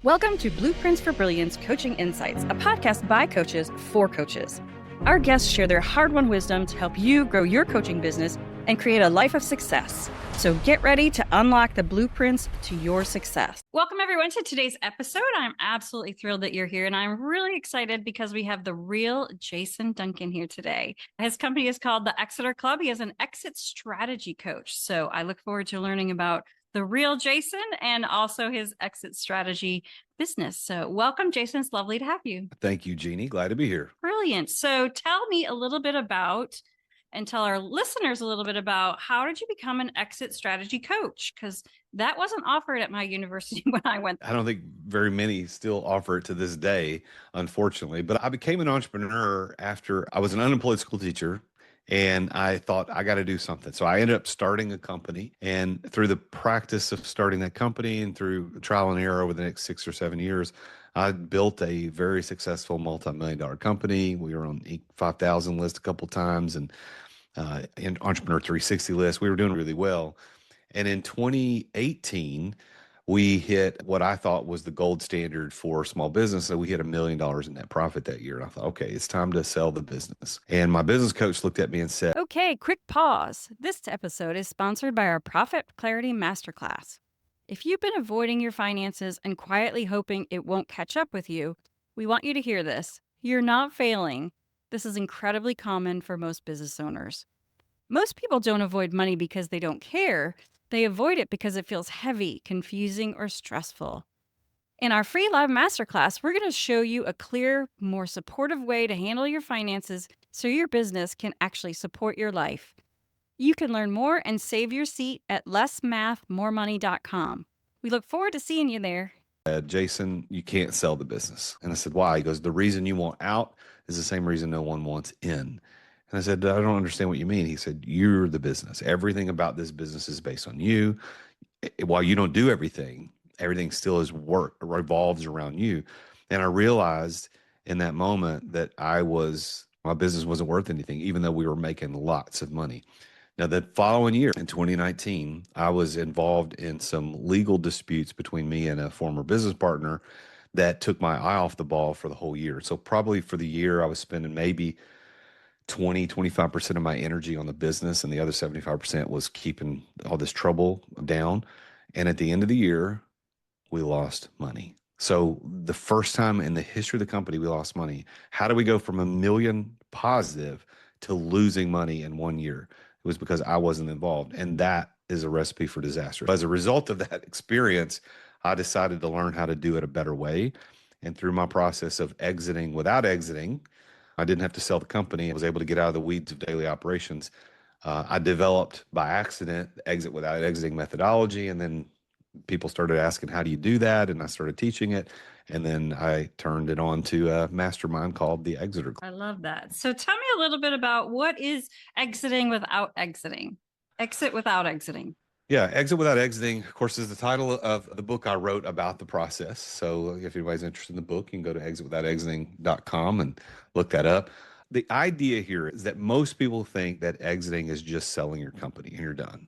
Welcome to Blueprints for Brilliance Coaching Insights, a podcast by coaches for coaches. Our guests share their hard-won wisdom to help you grow your coaching business and create a life of success. So get ready to unlock the blueprints to your success. Welcome everyone to today's episode. I'm absolutely thrilled that you're here, and I'm really excited because we have the real Jason Duncan here today. His company is called the Exeter Club. He is an exit strategy coach. So I look forward to learning about the real Jason and also his exit strategy business. So welcome, Jason. It's lovely to have you. Thank you, Jeannie. Glad to be here. Brilliant. So tell me a little bit about, and tell our listeners a little bit about, how did you become an exit strategy coach? Because that wasn't offered at my university when I went. I don't think very many still offer it to this day, unfortunately. But I became an entrepreneur after I was an unemployed school teacher. And I thought, I got to do something. So I ended up starting a company. And through the practice of starting that company and through trial and error over the next 6 or 7 years, I built a very successful multi-million-dollar company. We were on the 5,000 list a couple of times and in Entrepreneur 360 list. We were doing really well. And in 2018, we hit what I thought was the gold standard for small business. So we hit $1 million in net profit that year. And I thought, okay, it's time to sell the business. And my business coach looked at me and said, Okay, quick pause. This episode is sponsored by our Profit Clarity Masterclass. If you've been avoiding your finances and quietly hoping it won't catch up with you, we want you to hear this. You're not failing. This is incredibly common for most business owners. Most people don't avoid money because they don't care. They avoid it because it feels heavy, confusing, or stressful. In our free live masterclass, we're going to show you a clear, more supportive way to handle your finances so your business can actually support your life. You can learn more and save your seat at lessmathmoremoney.com. We look forward to seeing you there. Jason, you can't sell the business. And I said, why? He goes, the reason you want out is the same reason no one wants in. And I said, I don't understand what you mean. He said, you're the business. Everything about this business is based on you. While you don't do everything, everything still is work, revolves around you. And I realized in that moment that my business wasn't worth anything, even though we were making lots of money. Now, the following year, in 2019, I was involved in some legal disputes between me and a former business partner that took my eye off the ball for the whole year. So probably for the year, I was spending maybe 25% of my energy on the business, and the other 75% was keeping all this trouble down. And at the end of the year, we lost money. So the first time in the history of the company, we lost money. How do we go from $1 million positive to losing money in 1 year? It was because I wasn't involved. And that is a recipe for disaster. As a result of that experience, I decided to learn how to do it a better way. And through my process of exiting without exiting, I didn't have to sell the company. I was able to get out of the weeds of daily operations. I developed by accident the exit without exiting methodology. And then people started asking, how do you do that? And I started teaching it. And then I turned it on to a mastermind called the Exeter Club. I love that. So tell me a little bit about, what is exiting without exiting? Exit without exiting. Yeah, Exit Without Exiting, of course, is the title of the book I wrote about the process. So if anybody's interested in the book, you can go to exitwithoutexiting.com and look that up. The idea here is that most people think that exiting is just selling your company and you're done.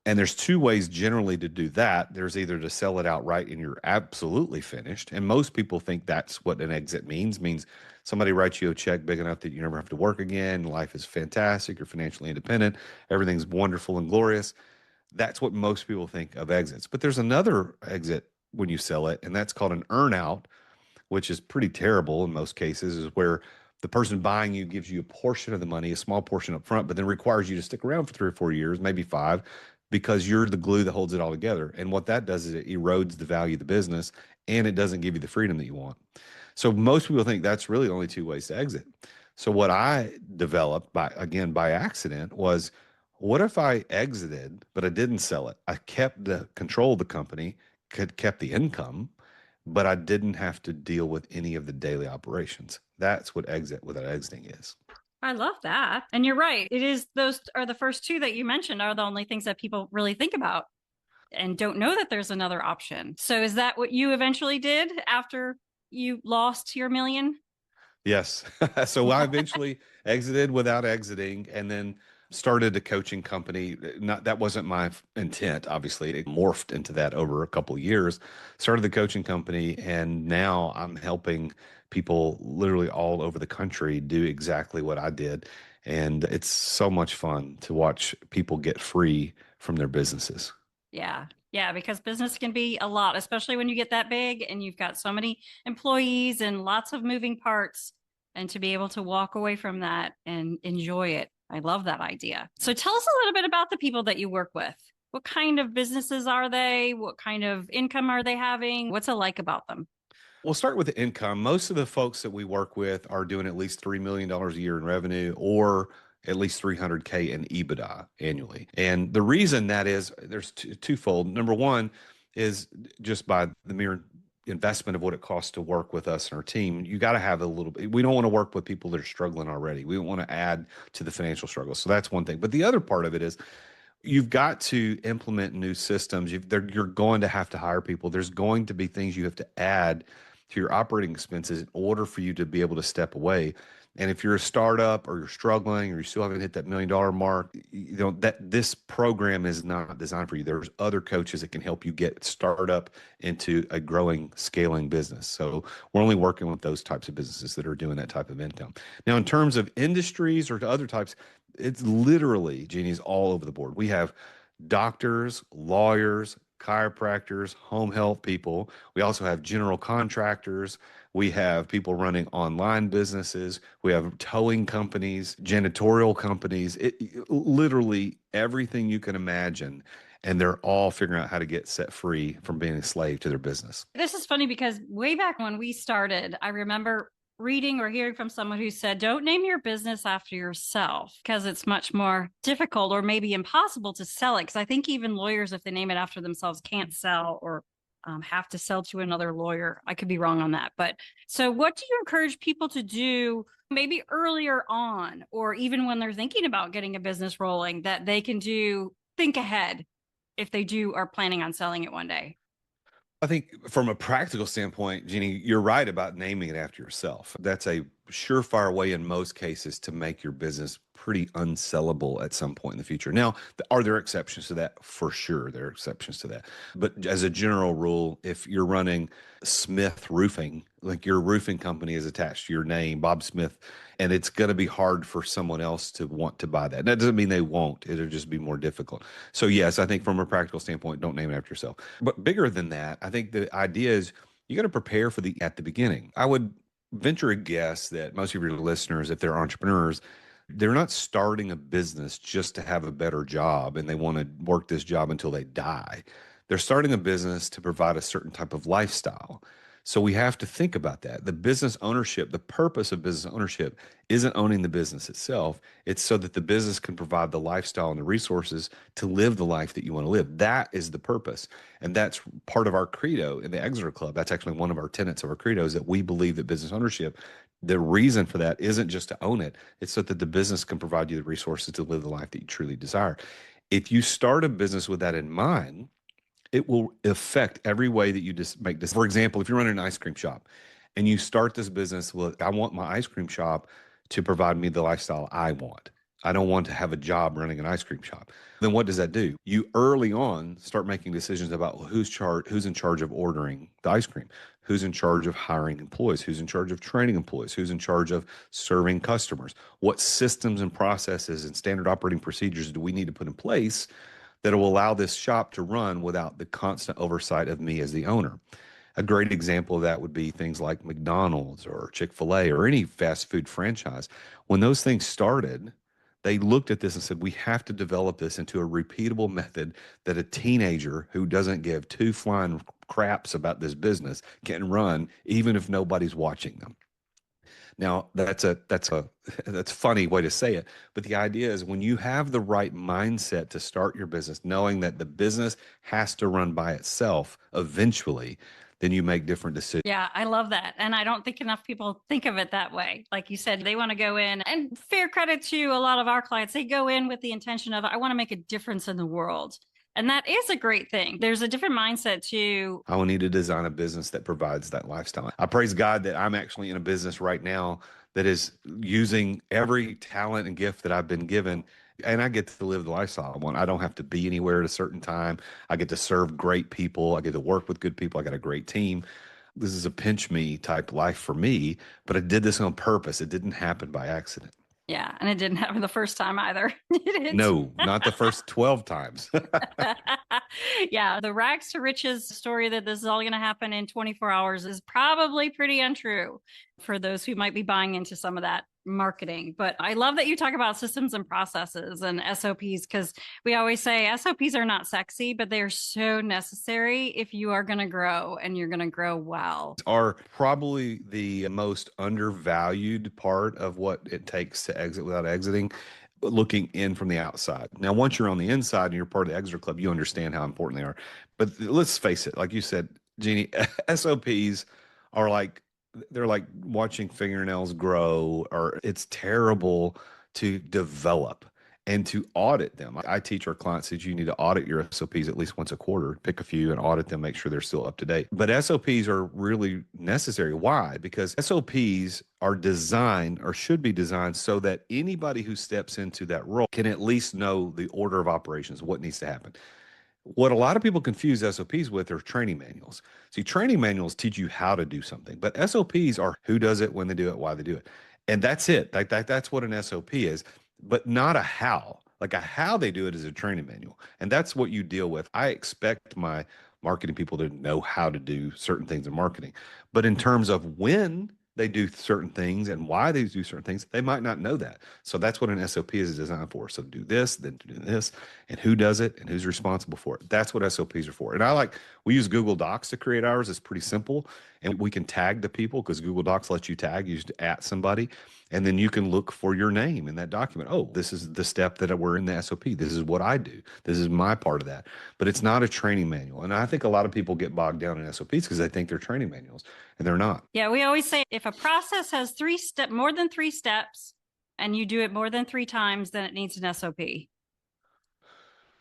And there's two ways generally to do that. There's either to sell it outright and you're absolutely finished. And most people think that's what an exit means somebody writes you a check big enough that you never have to work again. Life is fantastic. You're financially independent. Everything's wonderful and glorious. That's what most people think of exits. But there's another exit when you sell it, and that's called an earnout, which is pretty terrible in most cases, is where the person buying you gives you a portion of the money, a small portion up front, but then requires you to stick around for 3 or 4 years, maybe 5, because you're the glue that holds it all together. And what that does is it erodes the value of the business, and it doesn't give you the freedom that you want. So most people think that's really only 2 ways to exit. So what I developed by accident was, what if I exited, but I didn't sell it? I kept the control of the company, kept the income, but I didn't have to deal with any of the daily operations. That's what Exit Without Exiting is. I love that. And you're right. It is, those are the first 2 that you mentioned are the only things that people really think about and don't know that there's another option. So is that what you eventually did after you lost your $1 million? Yes. So I eventually exited without exiting. And then Started a coaching company. Not that wasn't my intent, obviously. It morphed into that over a couple of years. Started the coaching company, and now I'm helping people literally all over the country do exactly what I did. And it's so much fun to watch people get free from their businesses. Yeah. Yeah. Because business can be a lot, especially when you get that big and you've got so many employees and lots of moving parts. And to be able to walk away from that and enjoy it. I love that idea. So tell us a little bit about the people that you work with. What kind of businesses are they? What kind of income are they having? What's it like about them? We'll start with the income. Most of the folks that we work with are doing at least $3 million a year in revenue or at least 300K in EBITDA annually. And the reason that is, there's twofold. Number one is just by the mere investment of what it costs to work with us and our team. You got to have a little bit. We don't want to work with people that are struggling already. We don't want to add to the financial struggle. So that's one thing. But the other part of it is you've got to implement new systems. You're going to have to hire people. There's going to be things you have to add to your operating expenses in order for you to be able to step away. And if you're a startup or you're struggling or you still haven't hit that $1 million mark, you know that this program is not designed for you. There's other coaches that can help you get startup into a growing, scaling business. So we're only working with those types of businesses that are doing that type of income. Now, in terms of industries or to other types, it's literally, Jeannie's all over the board. We have doctors, lawyers, chiropractors, home health people. We also have general contractors. We have people running online businesses. We have towing companies, janitorial companies, literally everything you can imagine. And they're all figuring out how to get set free from being a slave to their business. This is funny because way back when we started, I remember reading or hearing from someone who said, don't name your business after yourself because it's much more difficult or maybe impossible to sell it. Because I think even lawyers, if they name it after themselves, can't sell or have to sell to another lawyer. I could be wrong on that. But so, what do you encourage people to do maybe earlier on, or even when they're thinking about getting a business rolling, that they can do, think ahead if they do are planning on selling it one day? I think from a practical standpoint, Jeannie, you're right about naming it after yourself. That's a surefire way in most cases to make your business pretty unsellable at some point in the future. Now, are there exceptions to that? For sure, there are exceptions to that. But as a general rule, if you're running Smith Roofing, like your roofing company is attached to your name, Bob Smith, and it's going to be hard for someone else to want to buy that. That doesn't mean they won't. It'll just be more difficult. So yes, I think from a practical standpoint, don't name it after yourself. But bigger than that, I think the idea is you got to prepare for the at the beginning. I would venture a guess that most of your listeners, if they're entrepreneurs, they're not starting a business just to have a better job and they want to work this job until they die. They're starting a business to provide a certain type of lifestyle. So we have to think about that. The business ownership, the purpose of business ownership isn't owning the business itself. It's so that the business can provide the lifestyle and the resources to live the life that you want to live. That is the purpose. And that's part of our credo in the Exeter Club. That's actually one of our tenets of our credo is that we believe that business ownership, the reason for that isn't just to own it, it's so that the business can provide you the resources to live the life that you truly desire. If you start a business with that in mind, it will affect every way that you just make this. For example, if you're running an ice cream shop and you start this business with, I want my ice cream shop to provide me the lifestyle I want. I don't want to have a job running an ice cream shop. Then what does that do? You early on start making decisions about who's in charge of ordering the ice cream, who's in charge of hiring employees, who's in charge of training employees, who's in charge of serving customers, what systems and processes and standard operating procedures do we need to put in place that will allow this shop to run without the constant oversight of me as the owner. A great example of that would be things like McDonald's or Chick-fil-A or any fast food franchise. When those things started, they looked at this and said, we have to develop this into a repeatable method that a teenager who doesn't give two flying craps about this business can run, even if nobody's watching them. Now, that's a that's a funny way to say it, but the idea is when you have the right mindset to start your business, knowing that the business has to run by itself eventually, then you make different decisions. Yeah, I love that. And I don't think enough people think of it that way. Like you said, they want to go in, and fair credit to a lot of our clients, they go in with the intention of, I want to make a difference in the world. And that is a great thing. There's a different mindset to, I will need to design a business that provides that lifestyle. I praise God that I'm actually in a business right now that is using every talent and gift that I've been given And I get to live the lifestyle I want. I don't have to be anywhere at a certain time. I get to serve great people. I get to work with good people. I got a great team. This is a pinch me type life for me, but I did this on purpose. It didn't happen by accident. Yeah. And it didn't happen the first time either. It No, not the first 12 times. yeah, the rags to riches story that this is all going to happen in 24 hours is probably pretty untrue for those who might be buying into some of that marketing. But I love that you talk about systems and processes and SOPs because we always say SOPs are not sexy, but they are so necessary if you are going to grow and you're going to grow well. Are probably the most undervalued part of what it takes to exit without exiting, looking in from the outside. Now, once you're on the inside and you're part of the Exit Club, you understand how important they are. But let's face it, like you said, Jeannie, SOPs are like they're like watching fingernails grow, or it's terrible to develop and to audit them. I teach our clients that you need to audit your SOPs at least once a quarter, pick a few and audit them, make sure they're still up to date. But SOPs are really necessary. Why? Because SOPs are designed or should be designed so that anybody who steps into that role can at least know the order of operations, what needs to happen. What a lot of people confuse SOPs with are training manuals. See, training manuals teach you how to do something, but SOPs are who does it, when they do it, why they do it. And that's it. That's what an SOP is, but not a how. Like a how they do it is a training manual. And that's what you deal with. I expect my marketing people to know how to do certain things in marketing. But in terms of when they do certain things and why they do certain things, they might not know that. So that's what an SOP is designed for. So do this, then do this, and who does it and who's responsible for it. That's what SOPs are for. And we use Google Docs to create ours. It's pretty simple. And we can tag the people because Google Docs lets you tag, you just at somebody. And then you can look for your name in that document. Oh, this is the step that we're in the SOP. This is what I do. This is my part of that. But it's not a training manual. And I think a lot of people get bogged down in SOPs because they think they're training manuals and they're not. Yeah, we always say if a process has more than three steps and you do it more than three times, then it needs an SOP.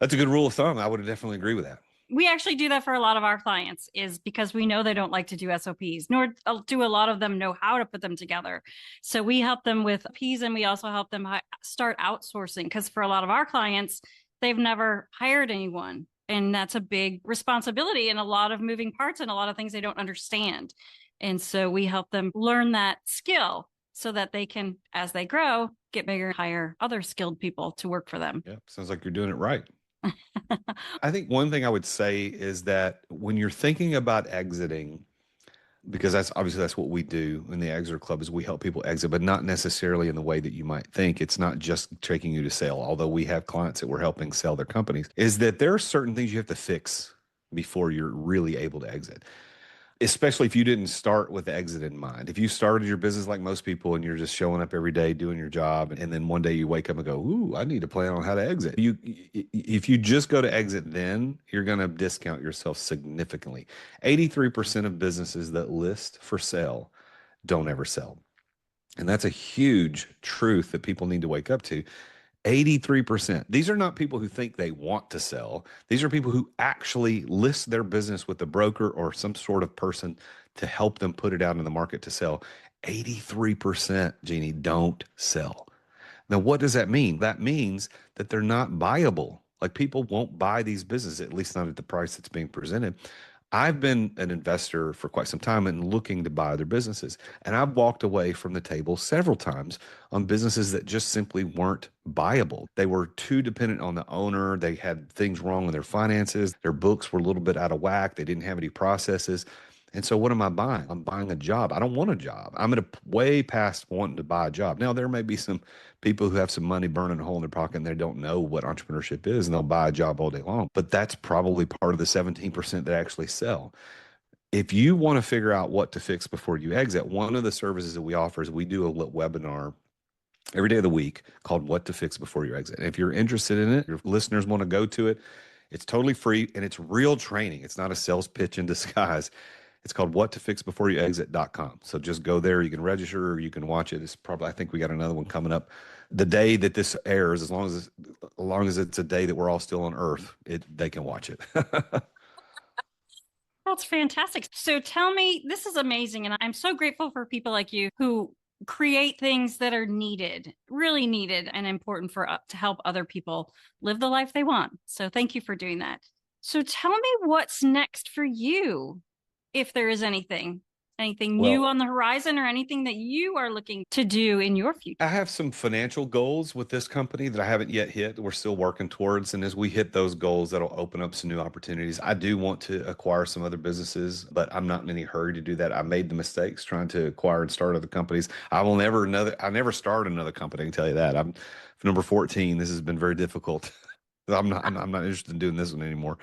That's a good rule of thumb. I would definitely agree with that. We actually do that for a lot of our clients is because we know they don't like to do SOPs, nor do a lot of them know how to put them together. So we help them with Ps and we also help them start outsourcing because for a lot of our clients, they've never hired anyone. And that's a big responsibility and a lot of moving parts and a lot of things they don't understand. And so we help them learn that skill so that they can, as they grow, get bigger, hire other skilled people to work for them. Yeah, sounds like you're doing it right. I think one thing I would say is that when you're thinking about exiting, because that's what we do in the Exit Club is we help people exit, but not necessarily in the way that you might think. It's not just taking you to sell, although we have clients that we're helping sell their companies, is that there are certain things you have to fix before you're really able to exit. Especially if you didn't start with the exit in mind. If you started your business like most people and you're just showing up every day doing your job, and then one day you wake up and go, "Ooh, I need to plan on how to exit." If you just go to exit, then you're going to discount yourself significantly. 83% of businesses that list for sale don't ever sell. And that's a huge truth that people need to wake up to. 83%. These are not people who think they want to sell. These are people who actually list their business with a broker or some sort of person to help them put it out in the market to sell. 83%, Jeannie, don't sell. Now, what does that mean? That means that they're not buyable. Like people won't buy these businesses, at least not at the price that's being presented. I've been an investor for quite some time and looking to buy their businesses. And I've walked away from the table several times on businesses that just simply weren't buyable. They were too dependent on the owner. They had things wrong with their finances. Their books were a little bit out of whack. They didn't have any processes. And so what am I buying? I'm buying a job. I don't want a job. I'm at a way past wanting to buy a job. Now, there may be some people who have some money burning a hole in their pocket and they don't know what entrepreneurship is and they'll buy a job all day long. But that's probably part of the 17% that actually sell. If you want to figure out what to fix before you exit, one of the services that we offer is we do a webinar every day of the week called What to Fix Before You Exit. And if you're interested in it, your listeners want to go to it, it's totally free and it's real training. It's not a sales pitch in disguise. It's called whattofixbeforeyouexit.com. So just go there. You can register or you can watch it. It's probably, I think we got another one coming up the day that this airs, as long as it's a day that we're all still on earth, they can watch it. That's fantastic. So tell me, this is amazing. And I'm so grateful for people like you who create things that are needed, really needed and important for to help other people live the life they want. So thank you for doing that. So tell me what's next for you, if there is anything new Well, on the horizon or anything that you are looking to do in your future. I have some financial goals with this company that I haven't yet hit. We're still working towards. And as we hit those goals, that'll open up some new opportunities. I do want to acquire some other businesses, but I'm not in any hurry to do that. I made the mistakes trying to acquire and start other companies. I never start another company, I can tell you that. I'm number 14. This has been very difficult. I'm not interested in doing this one anymore.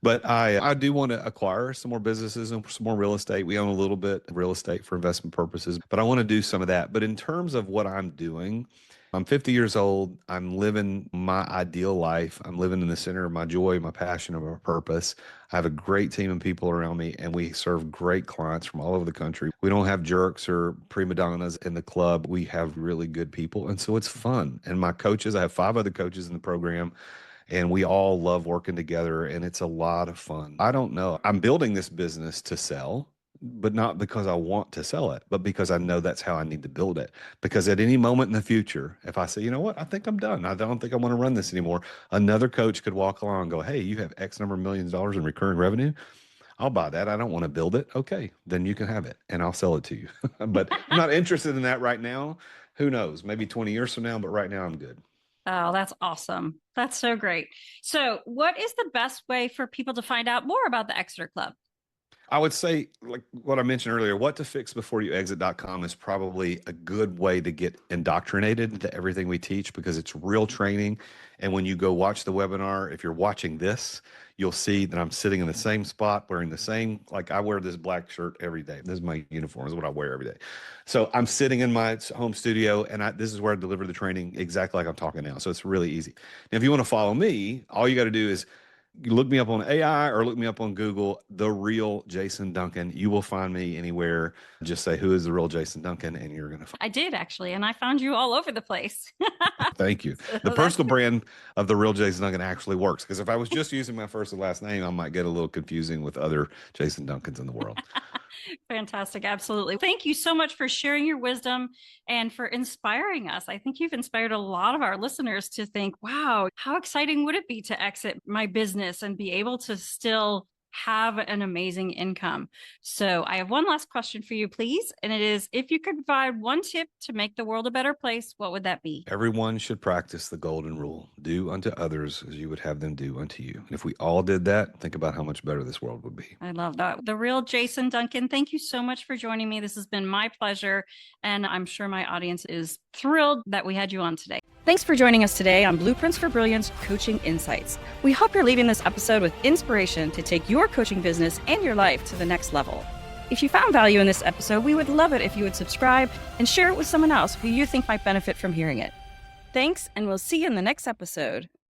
But I do want to acquire some more businesses and some more real estate. We own a little bit of real estate for investment purposes, but I want to do some of that. But in terms of what I'm doing, I'm 50 years old. I'm living my ideal life. I'm living in the center of my joy, my passion, and my purpose. I have a great team of people around me, and we serve great clients from all over the country. We don't have jerks or prima donnas in the club. We have really good people, and so it's fun. And my coaches, I have 5 other coaches in the program, and we all love working together, and it's a lot of fun. I don't know. I'm building this business to sell, but not because I want to sell it, but because I know that's how I need to build it. Because at any moment in the future, if I say, you know what, I think I'm done. I don't think I want to run this anymore. Another coach could walk along and go, hey, you have X number of millions of dollars in recurring revenue. I'll buy that. I don't want to build it. Okay, then you can have it and I'll sell it to you. But I'm not interested in that right now. Who knows? Maybe 20 years from now, but right now I'm good. Oh, that's awesome. That's so great. So, what is the best way for people to find out more about the Exeter Club? I would say, like what I mentioned earlier, what to fix before you exit.com is probably a good way to get indoctrinated into everything we teach because it's real training. And when you go watch the webinar, if you're watching this, you'll see that I'm sitting in the same spot wearing the same, like I wear this black shirt every day. This is my uniform, this is what I wear every day. So I'm sitting in my home studio and this is where I deliver the training exactly like I'm talking now. So it's really easy. Now, if you want to follow me, all you got to do is you look me up on AI or look me up on Google, The Real Jason Duncan. You will find me anywhere. Just say, who is the real Jason Duncan? And you're going to find. I did actually, and I found you all over the place. Thank you. So The that's personal brand of The Real Jason Duncan actually works because if I was just using my first and last name, I might get a little confusing with other Jason Duncans in the world. fantastic. Absolutely. Thank you so much for sharing your wisdom and for inspiring us. I think you've inspired a lot of our listeners to think, wow, how exciting would it be to exit my business and be able to still have an amazing income? So I have one last question for you, please. And it is, if you could provide one tip to make the world a better place, what would that be? Everyone should practice the golden rule. Do unto others as you would have them do unto you. And if we all did that, think about how much better this world would be. I love that. The real Jason Duncan, thank you so much for joining me. This has been my pleasure. And I'm sure my audience is thrilled that we had you on today. Thanks for joining us today on Blueprints for Brilliance Coaching Insights. We hope you're leaving this episode with inspiration to take your coaching business and your life to the next level. If you found value in this episode, we would love it if you would subscribe and share it with someone else who you think might benefit from hearing it. Thanks, and we'll see you in the next episode.